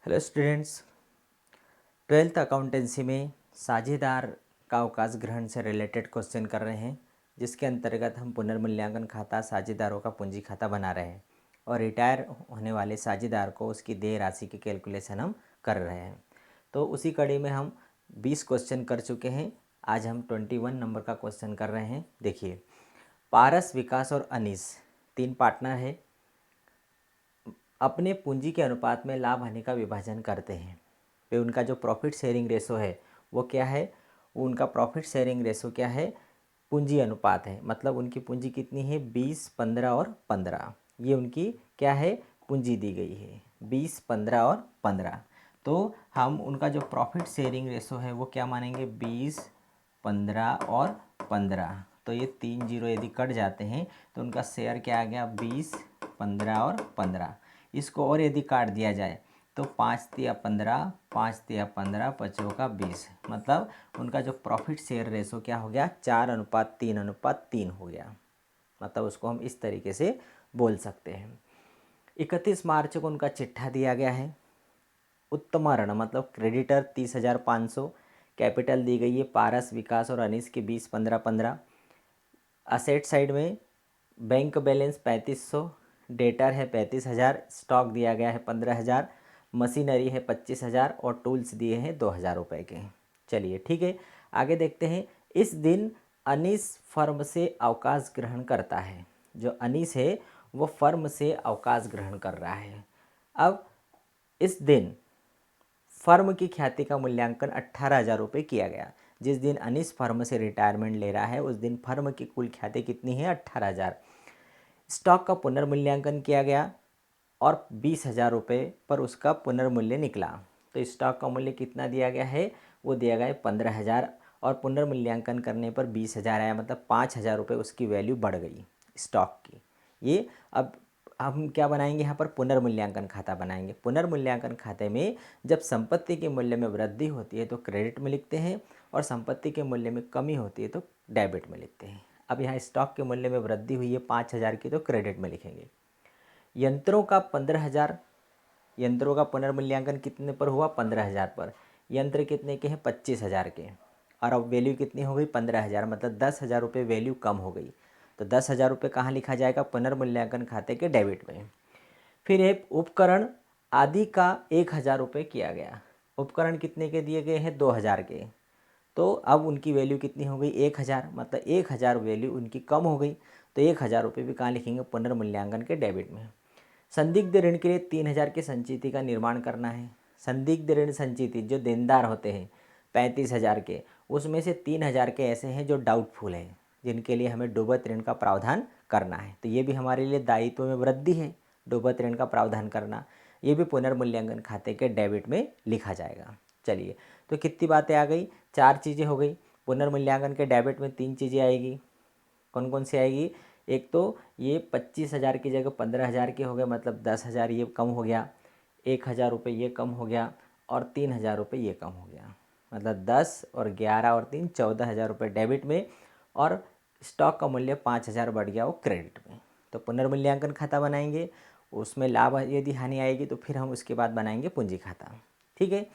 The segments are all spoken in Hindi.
Hello students. ट्वेल्थ अकाउंटेंसी में साझेदार का अवकाश ग्रहण से रिलेटेड क्वेश्चन कर रहे हैं, जिसके अंतर्गत हम पुनर्मूल्यांकन खाता साझेदारों का पूंजी खाता बना रहे हैं और रिटायर होने वाले साझेदार को उसकी देय राशि की कैलकुलेशन हम कर रहे हैं। तो उसी कड़ी में हम 20 क्वेश्चन कर चुके हैं। आज हम 21 नंबर का क्वेश्चन कर रहे हैं। देखिए, पारस, विकास और अनीस तीन पार्टनर है, अपने पूंजी के अनुपात में लाभ हानि का विभाजन करते हैं। वे उनका जो प्रॉफिट शेयरिंग रेशो है वो क्या है? उनका प्रॉफिट शेयरिंग रेशो क्या है? पूंजी अनुपात है। मतलब उनकी पूंजी कितनी है? 20, 15 और 15। ये उनकी क्या है? पूंजी दी गई है 20, 15 और 15। तो हम उनका जो प्रॉफिट शेयरिंग रेशो है वो क्या मानेंगे? 20, 15 और 15। तो ये 3 जीरो यदि कट जाते हैं तो उनका शेयर क्या आ गया? 20, 15 और 15। इसको और यदि काट दिया जाए तो 5 तिया 15, 5 तिया 15, 5 का 20। मतलब उनका जो प्रॉफिट शेयर रेशो क्या हो गया? 4:3:3 हो गया। मतलब उसको हम इस तरीके से बोल सकते हैं। 31 मार्च को उनका चिट्ठा दिया गया है। उत्तमरण मतलब क्रेडिटर 30,500, कैपिटल दी गई है पारस, विकास और अनीस के 20, 15, 15। असेट साइड में बैंक बैलेंस 3500, डेटर है 35,000, स्टॉक दिया गया है 15,000, मशीनरी है 25,000 और टूल्स दिए हैं 2,000 रुपये के। चलिए ठीक है, आगे देखते हैं। इस दिन अनीस फर्म से अवकाश ग्रहण करता है। जो अनीस है वो फर्म से अवकाश ग्रहण कर रहा है। अब इस दिन फर्म की ख्याति का मूल्यांकन 18,000 रुपये किया गया। जिस दिन अनीस फर्म से रिटायरमेंट ले रहा है उस दिन फर्म की कुल ख्याति कितनी है? 18,000। स्टॉक का पुनर्मूल्यांकन किया गया और 20,000 रुपये पर उसका पुनर्मूल्य निकला। तो स्टॉक का मूल्य कितना दिया गया है? वो दिया गया है 15,000 और पुनर्मूल्यांकन करने पर 20,000 आया। मतलब 5,000 रुपये उसकी वैल्यू बढ़ गई स्टॉक की। ये अब हम क्या बनाएंगे? यहाँ पर पुनर्मूल्यांकन खाता बनाएंगे। पुनर्मूल्यांकन खाते में जब संपत्ति के मूल्य में वृद्धि होती है तो क्रेडिट में लिखते हैं और संपत्ति के मूल्य में कमी होती है तो डेबिट में लिखते हैं। अब यहाँ स्टॉक के मूल्य में वृद्धि हुई है 5,000 की तो क्रेडिट में लिखेंगे। यंत्रों का 15,000, यंत्रों का पुनर्मूल्यांकन कितने पर हुआ? 15,000 पर। यंत्र कितने के हैं? 25,000 के। और अब वैल्यू कितनी हो गई? 15,000। मतलब 10,000 रुपये वैल्यू कम हो गई। तो 10,000 रुपये कहाँ लिखा जाएगा? पुनर्मूल्यांकन खाते के डेबिट में। फिर एक उपकरण आदि का 1,000 रुपये किया गया। उपकरण कितने के दिए गए हैं? 2,000 के। तो अब उनकी वैल्यू कितनी हो गई? 1,000। मतलब 1,000 वैल्यू उनकी कम हो गई। तो 1,000 रुपये भी कहाँ लिखेंगे? पुनर्मूल्यांकन के डेबिट में। संदिग्ध ऋण के लिए 3,000 की संचिति का निर्माण करना है। संदिग्ध ऋण संचिति जो देनदार होते हैं 35,000 के, उसमें से 3,000 के ऐसे हैं जो डाउटफुल हैं, जिनके लिए हमें डूबत ऋण का प्रावधान करना है। तो ये भी हमारे लिए दायित्व में वृद्धि है, डूबत ऋण का प्रावधान करना। ये भी पुनर्मूल्यांकन खाते के डेबिट में लिखा जाएगा। चलिए, तो कितनी बातें आ गई? 4 चीज़ें हो गई। पुनर्मूल्यांकन के डेबिट में 3 चीज़ें आएगी। कौन कौन सी आएगी? एक तो ये 25,000 की जगह 15,000 के हो गए, मतलब 10,000 ये कम हो गया, 1,000 रुपये ये कम हो गया और 3,000 रुपये ये कम हो गया। मतलब 10 और 11 और 3 14,000 रुपये डेबिट में और स्टॉक का मूल्य 5,000 बढ़ गया वो क्रेडिट में। तो पुनर्मूल्यांकन खाता बनाएंगे, उसमें लाभ यदि हानि आएगी तो फिर हम उसके बाद बनाएंगे पूंजी खाता। ठीक है,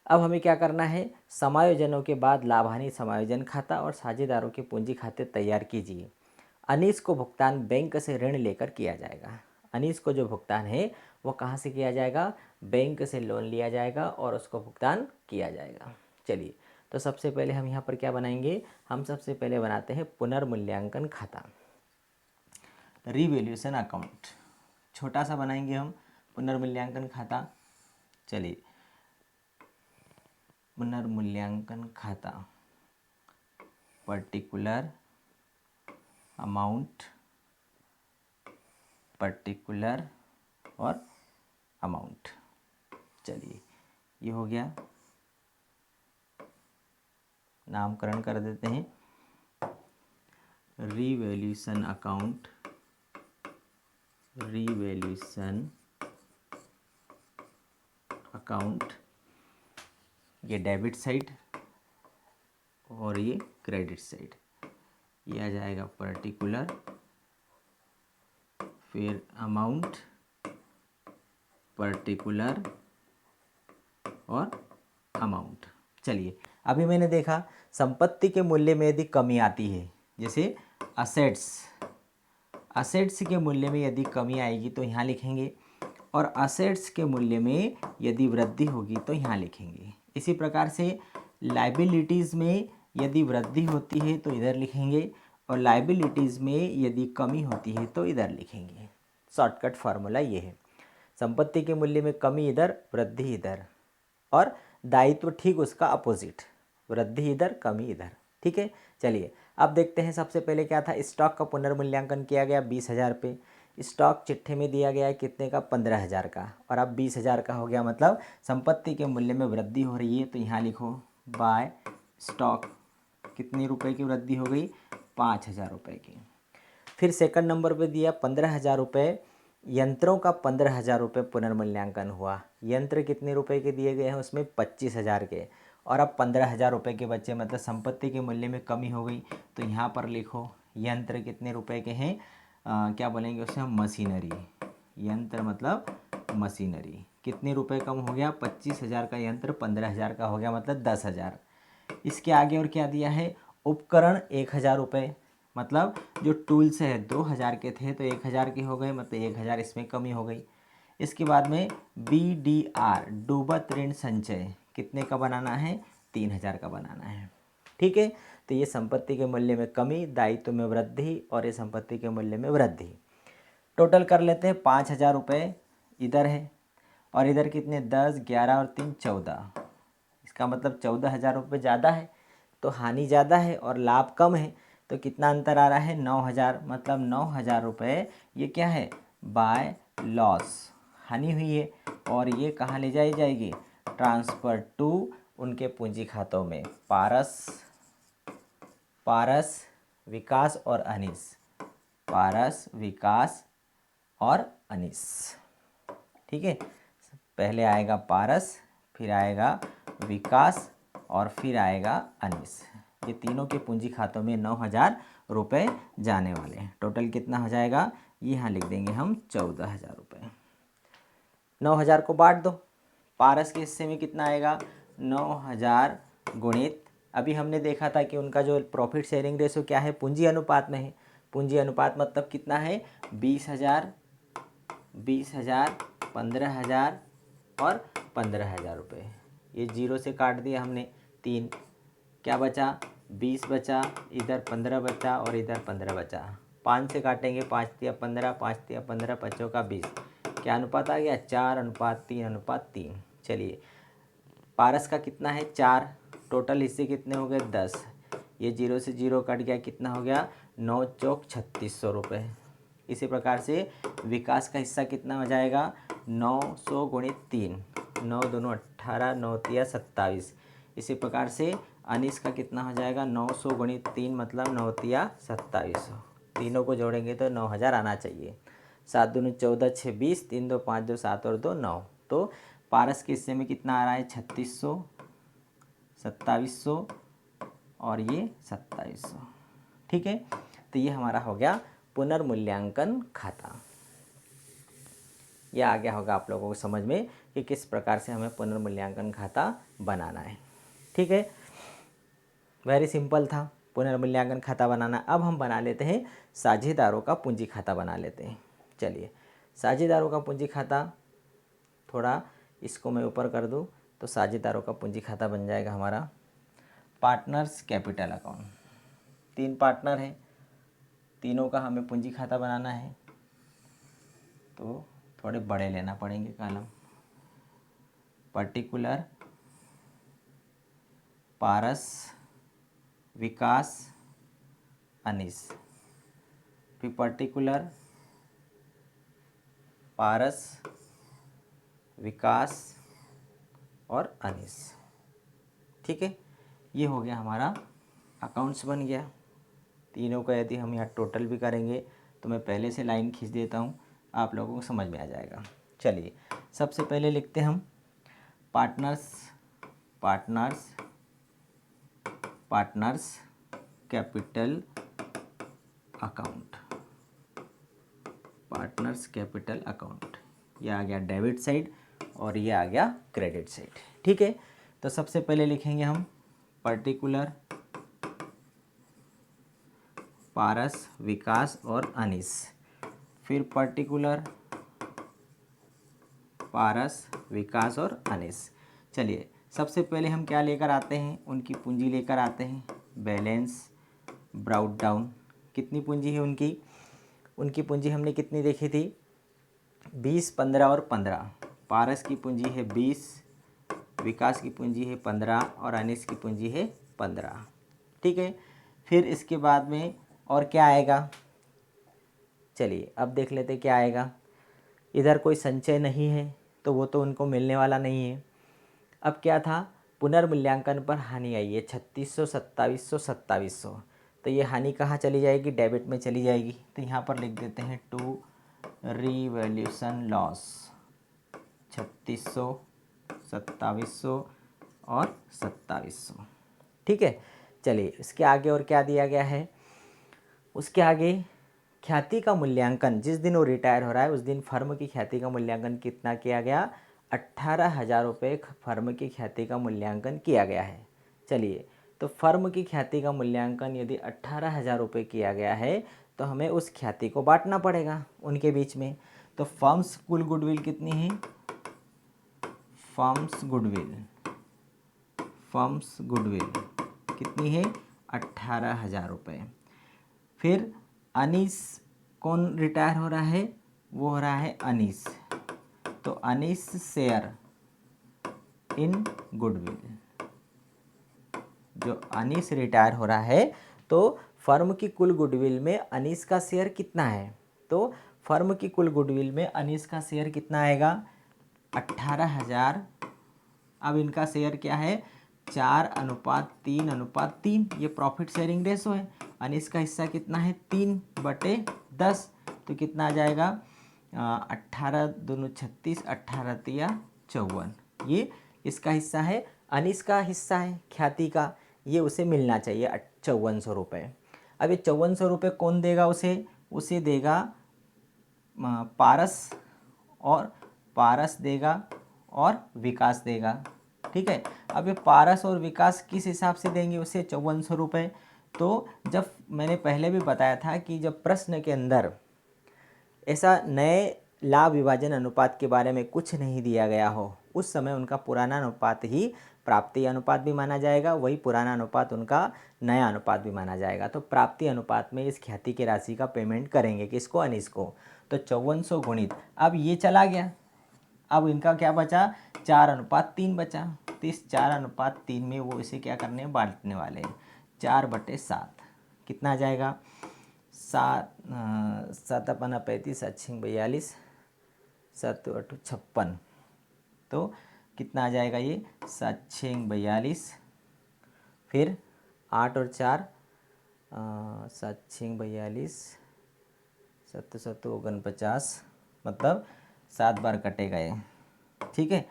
अब हमें क्या करना है? समायोजनों के बाद लाभ हानि समायोजन खाता और साझेदारों के पूंजी खाते तैयार कीजिए। अनीस को भुगतान बैंक से ऋण लेकर किया जाएगा। अनीस को जो भुगतान है वो कहाँ से किया जाएगा? बैंक से लोन लिया जाएगा और उसको भुगतान किया जाएगा। चलिए, तो सबसे पहले हम यहाँ पर क्या बनाएंगे? हम सबसे पहले बनाते हैं पुनर्मूल्यांकन खाता, रिवैल्यूएशन अकाउंट। छोटा सा बनाएंगे हम पुनर्मूल्यांकन खाता। चलिए, पुनर्मूल्यांकन खाता, पर्टिकुलर अमाउंट, पर्टिकुलर और अमाउंट। चलिए, ये हो गया। नामकरण कर देते हैं रिवैल्यूएशन अकाउंट, रिवैल्यूएशन अकाउंट। ये डेबिट साइड और ये क्रेडिट साइड। ये आ जाएगा पर्टिकुलर, फिर अमाउंट, पर्टिकुलर और अमाउंट। चलिए, अभी मैंने देखा संपत्ति के मूल्य में यदि कमी आती है, जैसे असेट्स के मूल्य में यदि कमी आएगी तो यहाँ लिखेंगे, और असेट्स के मूल्य में यदि वृद्धि होगी तो यहाँ लिखेंगे। इसी प्रकार से लाइबिलिटीज़ में यदि वृद्धि होती है तो इधर लिखेंगे, और लाइबिलिटीज़ में यदि कमी होती है तो इधर लिखेंगे। शॉर्टकट फार्मूला ये है। संपत्ति के मूल्य में कमी इधर, वृद्धि इधर, और दायित्व ठीक उसका अपोजिट, वृद्धि इधर, कमी इधर। ठीक है, चलिए अब देखते हैं। सबसे पहले क्या था, स्टॉक का पुनर्मूल्यांकन किया गया 20,000 पे। स्टॉक चिट्ठे में दिया गया है कितने का, 15,000 का, और अब 20,000 का हो गया, मतलब संपत्ति के मूल्य में वृद्धि हो रही है। तो यहाँ लिखो बाय स्टॉक कितने रुपए की वृद्धि हो गई, 5,000 रुपये की। फिर सेकंड नंबर पे दिया 15,000 रुपये, यंत्रों का 15,000 रुपये पुनर्मूल्यांकन हुआ। यंत्र कितने रुपए के दिए गए हैं उसमें, 25,000 के, और अब 15,000 रुपये के बच्चे, मतलब संपत्ति के मूल्य में कमी हो गई। तो यहाँ पर लिखो यंत्र कितने रुपए के हैं, क्या बोलेंगे उसे हम, मशीनरी। यंत्र मतलब मशीनरी, कितने रुपए कम हो गया, 25,000 का यंत्र 15,000 का हो गया, मतलब 10,000। इसके आगे और क्या दिया है, उपकरण 1,000 रुपये, मतलब जो टूल्स है 2,000 के थे तो 1,000 के हो गए, मतलब 1,000 इसमें कमी हो गई। इसके बाद में BDR डूबत ऋण संचय कितने का बनाना है, 3,000 का बनाना है। ठीक है, तो ये संपत्ति के मूल्य में कमी, दायित्व में वृद्धि, और ये संपत्ति के मूल्य में वृद्धि। टोटल कर लेते हैं, 5,000 रुपये इधर है, और इधर कितने, 10, 11 और 3, 14। इसका मतलब 14,000 रुपये ज़्यादा है, तो हानि ज़्यादा है और लाभ कम है। तो कितना अंतर आ रहा है, 9,000, मतलब 9,000 रुपये ये क्या है, बाय लॉस, हानि हुई है। और ये कहाँ ले जाई जाएगी, ट्रांसफ़र टू उनके पूंजी खातों में, पारस, विकास और अनीस, पारस, विकास और अनीस। ठीक है, पहले आएगा पारस, फिर आएगा विकास, और फिर आएगा अनीस। ये तीनों के पूंजी खातों में 9,000 रुपये जाने वाले हैं। टोटल कितना हो जाएगा, यहाँ लिख देंगे हम 14,000 रुपये। 9,000 को बांट दो, पारस के हिस्से में कितना आएगा, 9,000 गुणित, अभी हमने देखा था कि उनका जो प्रॉफिट शेयरिंग रेशो क्या है, पूंजी अनुपात में है। पूंजी अनुपात मतलब कितना है, 20,000, 15,000 और 15,000 रुपये। ये जीरो से काट दिया हमने, 3, क्या बचा, 20 बचा, इधर 15 बचा और इधर 15 बचा। 5 से काटेंगे, 5 तिया 15, 5 तिया 15, 5 का 20। क्या अनुपात आ गया, 4:3:3। चलिए, पारस का कितना है, 4, टोटल हिस्से कितने हो गए, 10। ये जीरो से जीरो कट गया, कितना हो गया, 9 चौक 3600 रुपये। इसी प्रकार से विकास का हिस्सा कितना हो जाएगा, 900 गुणित 3, 9 दूनी 18, 9 तिया 27। इसी प्रकार से अनीस का कितना हो जाएगा, 900 गुणित 3, मतलब 9 तिया 2700। तीनों को जोड़ेंगे तो 9,000 आना चाहिए। 7 दूनी 14, 6 20, 3 2 5 2 7 और 2 9। तो पारस के हिस्से में कितना आ रहा है, 3600, 2700 और ये 2700। ठीक है, तो ये हमारा हो गया पुनर्मूल्यांकन खाता। यह आ गया होगा आप लोगों को समझ में कि किस प्रकार से हमें पुनर्मूल्यांकन खाता बनाना है। ठीक है, वेरी सिंपल था पुनर्मूल्यांकन खाता बनाना। अब हम बना लेते हैं साझेदारों का पूंजी खाता बना लेते हैं। चलिए, साझेदारों का पूंजी खाता, थोड़ा इसको मैं ऊपर कर दूं तो साझेदारों का पूंजी खाता बन जाएगा हमारा पार्टनर्स कैपिटल अकाउंट। 3 पार्टनर हैं, तीनों का हमें पूंजी खाता बनाना है, तो थोड़े बड़े लेना पड़ेंगे कॉलम। पर्टिकुलर, पारस, विकास, अनीस। फिर पर्टिकुलर, पारस, विकास और अनीस। ठीक है, ये हो गया हमारा अकाउंट्स बन गया। तीनों का यदि हम यहाँ टोटल भी करेंगे तो मैं पहले से लाइन खींच देता हूँ, आप लोगों को समझ में आ जाएगा। चलिए, सबसे पहले लिखते हैं हम partners capital account. Partners capital account, ये आ गया डेबिट साइड, और ये आ गया क्रेडिट साइड। ठीक है, तो सबसे पहले लिखेंगे हम पर्टिकुलर, पारस, विकास और अनीस। फिर पर्टिकुलर, पारस, विकास और अनीस। चलिए सबसे पहले हम क्या लेकर आते हैं, उनकी पूंजी लेकर आते हैं। बैलेंस ब्राउट डाउन, कितनी पूंजी है उनकी, उनकी पूंजी हमने कितनी देखी थी, 20, 15 और 15। पारस की पूंजी है 20, विकास की पूंजी है 15 और अनीस की पूंजी है 15। ठीक है, फिर इसके बाद में और क्या आएगा, चलिए अब देख लेते क्या आएगा। इधर कोई संचय नहीं है तो वो तो उनको मिलने वाला नहीं है। अब क्या था, पुनर्मूल्यांकन पर हानि आई है 3600, 2700, 2700। तो ये हानि कहाँ चली जाएगी, डेबिट में चली जाएगी। तो यहाँ पर लिख देते हैं टू रिवैल्यूएशन लॉस 3600, 2700 और 2700। ठीक है, चलिए इसके आगे और क्या दिया गया है, उसके आगे ख्याति का मूल्यांकन, जिस दिन वो रिटायर हो रहा है उस दिन फर्म की ख्याति का मूल्यांकन कितना किया गया, 18,000 रुपये फर्म की ख्याति का मूल्यांकन किया गया है। चलिए, तो फर्म की ख्याति का मूल्यांकन यदि 18,000 रुपये किया गया है तो हमें उस ख्याति को बांटना पड़ेगा उनके बीच में। तो फर्म्स कुल गुडविल कितनी है, फर्म्स गुडविल कितनी है, 18,000 रुपये। फिर अनीस, कौन रिटायर हो रहा है, वो हो रहा है अनीस। तो अनीस शेयर इन गुडविल, जो अनीस रिटायर हो रहा है तो फर्म की कुल गुडविल में अनीस का शेयर कितना है, तो फर्म की कुल गुडविल में अनीस का शेयर कितना आएगा, 18,000। अब इनका शेयर क्या है, 4:3:3। ये प्रॉफिट शेयरिंग रेशो है। अनीस का हिस्सा कितना है, 3/10। तो कितना आ जाएगा, 18 दूनी 36, 18 तिया 54। ये इसका हिस्सा है, अनीस का हिस्सा है ख्याति का, ये उसे मिलना चाहिए 5400 रुपये। अब ये 5400 रुपये कौन देगा उसे देगा पारस, और पारस देगा और विकास देगा। ठीक है, अब ये पारस और विकास किस हिसाब से देंगे उसे 5400 रुपये, तो जब मैंने पहले भी बताया था कि जब प्रश्न के अंदर ऐसा नए लाभ विभाजन अनुपात के बारे में कुछ नहीं दिया गया हो, उस समय उनका पुराना अनुपात ही प्राप्ति अनुपात भी माना जाएगा, वही पुराना अनुपात उनका नया अनुपात भी माना जाएगा। तो प्राप्ति अनुपात में इस ख्याति की राशि का पेमेंट करेंगे, किसको, अनीस को। तो 5400 गुणित, अब ये चला गया, अब इनका क्या बचा, 4:3 बचा। तो इस 4:3 में वो इसे क्या करने, बांटने वाले हैं, 4/7। कितना आ जाएगा, 7/35, 7×6 = 42, 7×8 = 56। तो कितना आ जाएगा ये, 7×6 = 42। फिर 8 और 4, 7×6 = 42, 7×7 = 49, मतलब 7 बार कटेगा ये। ठीक है,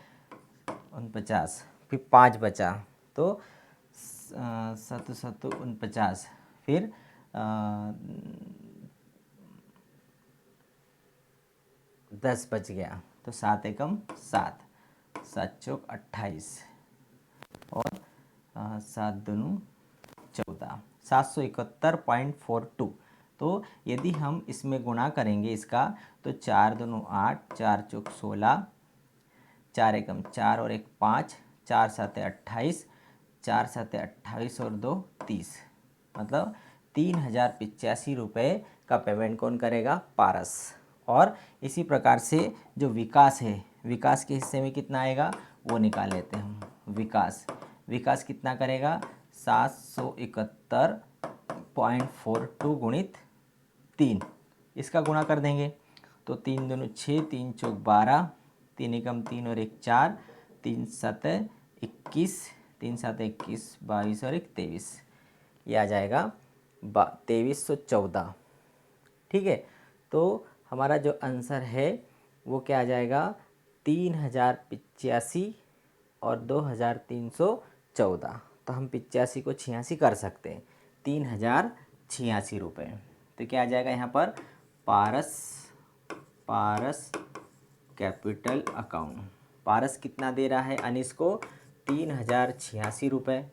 49। फिर 5 बचा, तो 7×7 = 49। फिर 10 बच गया, तो 7 एकम 7, 7 चौक 28 और 7 दूनी 14, 771.42। तो यदि हम इसमें गुणा करेंगे इसका, तो 4 दूनी 8, 4 चौक 16, 4 एकम 4 और 1 5, 4 7 28, 4 7 28 और 2 30, मतलब 3085 रुपये का पेमेंट कौन करेगा, पारस। और इसी प्रकार से जो विकास है, विकास के हिस्से में कितना आएगा वो निकाल लेते हैं हम। विकास कितना करेगा, 771.42 गुणित 3, इसका गुणा कर देंगे। तो 3 दूनी 6, 3 चौक 12, 3 एकम 3 और 1 4, 3 7 21, 3 7 21, 22 और 1 23, ये आ जाएगा 2314। ठीक है, तो हमारा जो आंसर है वो क्या आ जाएगा, 3085 और 2314। तो हम 85 को 86 कर सकते हैं, 3086 रुपये। तो क्या आ जाएगा यहाँ पर, पारस कैपिटल अकाउंट। पारस कितना दे रहा है अनीस को 3086 रुपये।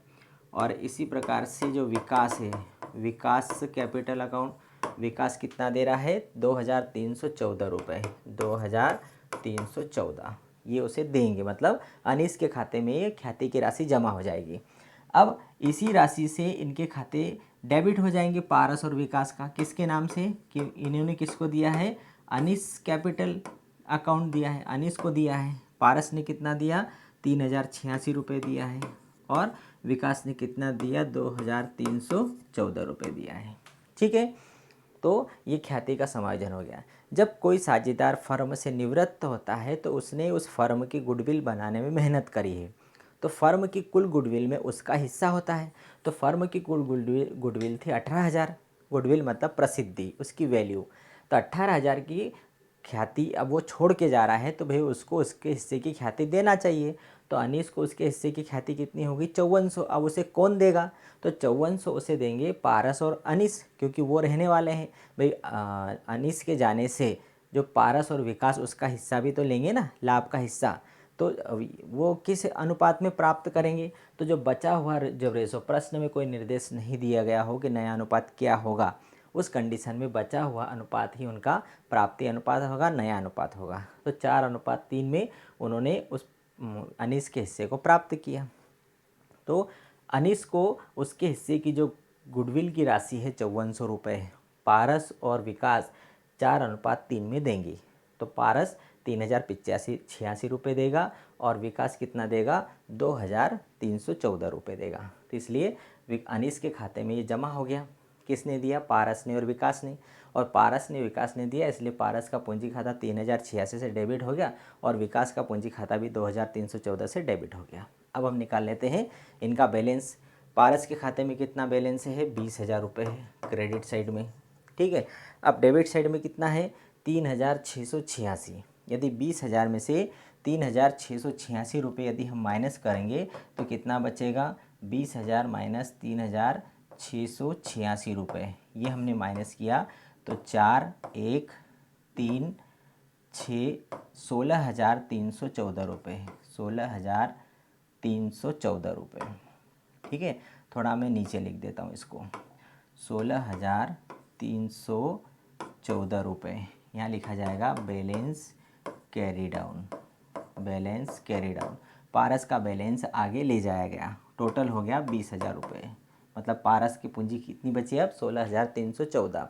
और इसी प्रकार से जो विकास है, विकास कैपिटल अकाउंट, विकास कितना दे रहा है 2314 रुपये, 2314 ये उसे देंगे, मतलब अनीस के खाते में ये ख्याति की राशि जमा हो जाएगी। अब इसी राशि से इनके खाते डेबिट हो जाएंगे पारस और विकास का, किसके नाम से कि इन्होंने किसको दिया है, अनीस कैपिटल अकाउंट दिया है, अनीस को दिया है। पारस ने कितना दिया 3086 रुपये दिया है और विकास ने कितना दिया 2314 रुपये दिया है। ठीक है, तो ये ख्याति का समायोजन हो गया। जब कोई साझेदार फर्म से निवृत्त होता है तो उसने उस फर्म की गुडविल बनाने में मेहनत करी है, तो फर्म की कुल गुडविल में उसका हिस्सा होता है। तो फर्म की कुल गुडविल थी 18,000, गुडविल मतलब प्रसिद्धि, उसकी वैल्यू। तो 18,000 की ख्याति अब वो छोड़ के जा रहा है तो भाई उसको उसके हिस्से की ख्याति देना चाहिए। तो अनीस को उसके हिस्से की ख्याति कितनी होगी 5400। अब उसे कौन देगा, तो 5400 उसे देंगे पारस और अनीस, क्योंकि वो रहने वाले हैं भाई। अनीस के जाने से जो पारस और विकास उसका हिस्सा भी तो लेंगे ना, लाभ का हिस्सा, तो वो किस अनुपात में प्राप्त करेंगे। तो जो बचा हुआ जब रेशो, प्रश्न में कोई निर्देश नहीं दिया गया हो कि नया अनुपात क्या होगा, उस कंडीशन में बचा हुआ अनुपात ही उनका प्राप्ति अनुपात होगा, नया अनुपात होगा। तो 4:3 में उन्होंने उस अनीस के हिस्से को प्राप्त किया। तो अनीस को उसके हिस्से की जो गुडविल की राशि है 5400 रुपये, पारस और विकास 4:3 में देंगी। तो पारस 3086 रुपये देगा और विकास कितना देगा 2314 रुपये देगा। तो इसलिए अनीस के खाते में ये जमा हो गया। किसने दिया, पारस ने और विकास ने। और पारस ने विकास ने दिया, इसलिए पारस का पूंजी खाता 3086 से डेबिट हो गया और विकास का पूंजी खाता भी 2314 से डेबिट हो गया। अब हम निकाल लेते हैं इनका बैलेंस। पारस के खाते में कितना बैलेंस है 20,000 रुपये है क्रेडिट साइड में। ठीक है, अब डेबिट साइड में कितना है 3686। यदि 20,000 में से 3686 रुपये यदि हम माइनस करेंगे तो कितना बचेगा, 20,000 माइनस 3686 रुपये, ये हमने माइनस किया तो 4, 1, 3, 6, 16,314 रुपये, 16,314 रुपये। ठीक है, थोड़ा मैं नीचे लिख देता हूँ इसको, 16,314 रुपये यहाँ लिखा जाएगा balance carry down, balance carry down. Paras का बैलेंस आगे ले जाया गया, टोटल हो गया 20,000 रुपये, मतलब पारस की पूंजी कितनी बची अब 16,314।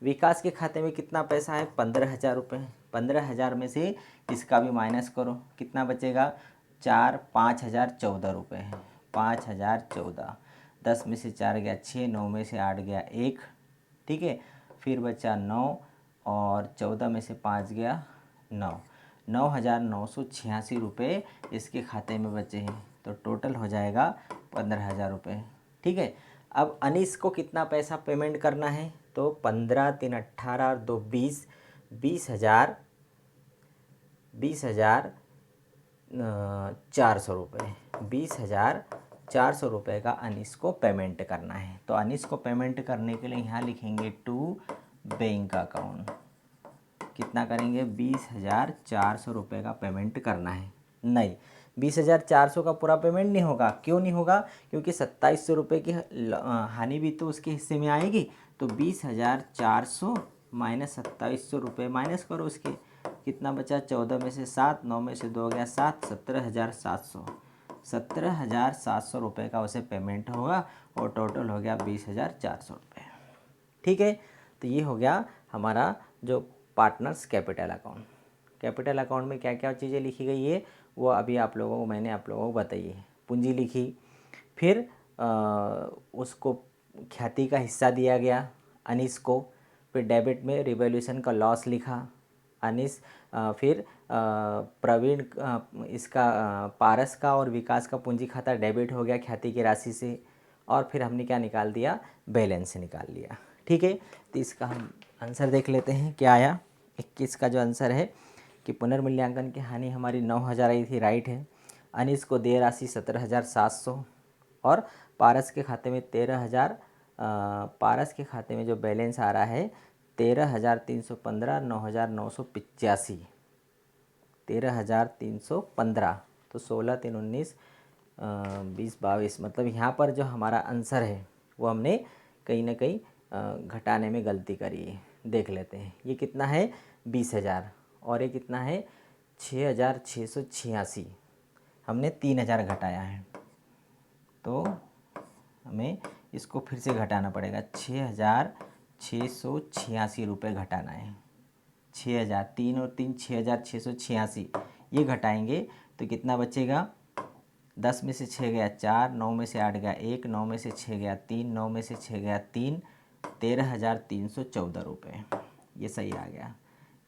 विकास के खाते में कितना पैसा है 15,000 रुपये। 15,000 में से इसका भी माइनस करो, कितना बचेगा 4, 5,014 रुपये है, 5,014। 10 में से 4 गया 6, 9 में से 8 गया 1, ठीक है, फिर बचा 9 और 14 में से 5 गया 9, 9,986 रुपये इसके खाते में बचे हैं। तो टोटल हो जाएगा 15,000 रुपये। ठीक है, अब अनीस को कितना पैसा पेमेंट करना है, तो 15, 3, 18 और 2, 20, 20,400 रुपये, 20,400 रुपये का अनीस को पेमेंट करना है। तो अनीस को पेमेंट करने के लिए यहाँ लिखेंगे टू बैंक अकाउंट, कितना करेंगे 20,400 रुपये का पेमेंट करना है। नहीं, 20,400 का पूरा पेमेंट नहीं होगा। क्यों नहीं होगा, क्योंकि 2700 रुपये की हानि भी तो उसके हिस्से में आएगी। तो 20,400 माइनस 2700 रुपये माइनस करो उसके, कितना बचा 14 में से 7, 9 में से 2 गया 7, 17,700, 17,700 रुपये का उसे पेमेंट होगा और टोटल हो गया 20,400 रुपये। ठीक है, तो ये हो गया हमारा जो partners capital account. Capital account में क्या क्या चीज़ें लिखी गई है वो अभी मैंने आप लोगों को बताई है। पूंजी लिखी, फिर उसको ख्याति का हिस्सा दिया गया अनीस को, फिर डेबिट में रिवॉल्यूशन का लॉस लिखा अनीस, फिर प्रवीण इसका पारस का और विकास का पूंजी खाता डेबिट हो गया ख्याति की राशि से, और फिर हमने क्या निकाल दिया, बैलेंस निकाल लिया। ठीक है, तो इसका हम आंसर देख लेते हैं क्या आया। 21 का जो आंसर है कि पुनर्मूल्यांकन की हानि हमारी 9,000 आई थी, राइट है। अनीस को देय राशि 17,700 और पारस के खाते में 13,000, पारस के खाते में जो बैलेंस आ रहा है 13,315, 9,985, 13,315। तो 16 3 19 20 22, मतलब यहाँ पर जो हमारा आंसर है वो हमने कहीं ना कहीं घटाने में गलती करी है। देख लेते हैं ये कितना है 20,000 और ये कितना है 6,686। हमने 3,000 घटाया है, तो हमें इसको फिर से घटाना पड़ेगा। 6,686 रुपये घटाना है। 6,000, 3 और 3 6,686, ये घटाएंगे तो कितना बचेगा। 10 में से 6 गया 4, 9 में से 8 गया 1, 9 में से 6 गया 3, 9 में से 6 गया 3, 13,314 रुपये। ये सही आ गया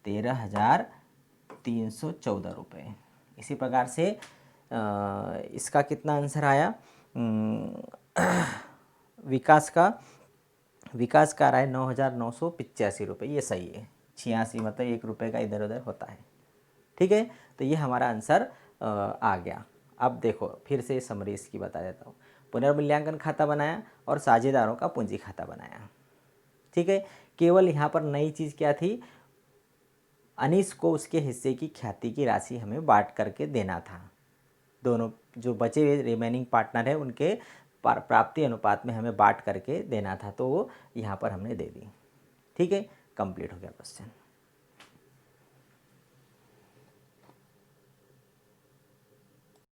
13,314 रुपये। इसी प्रकार से इसका कितना आंसर आया। विकास का आ रहा है 9,985 रुपये। ये सही है। 86 मतलब 1 रुपये का इधर उधर होता है। ठीक है, तो ये हमारा आंसर आ गया। अब देखो फिर से समरी इसकी बता देता हूँ। पुनर्मूल्यांकन खाता बनाया और साझेदारों का पूंजी खाता बनाया। ठीक है, केवल यहाँ पर नई चीज़ क्या थी, अनीस को उसके हिस्से की ख्याति की राशि हमें बांट करके देना था। दोनों जो बचे हुए रिमेनिंग पार्टनर है उनके प्राप्ति अनुपात में हमें बांट करके देना था, तो वो यहाँ पर हमने दे दी। ठीक है, कंप्लीट हो गया क्वेश्चन।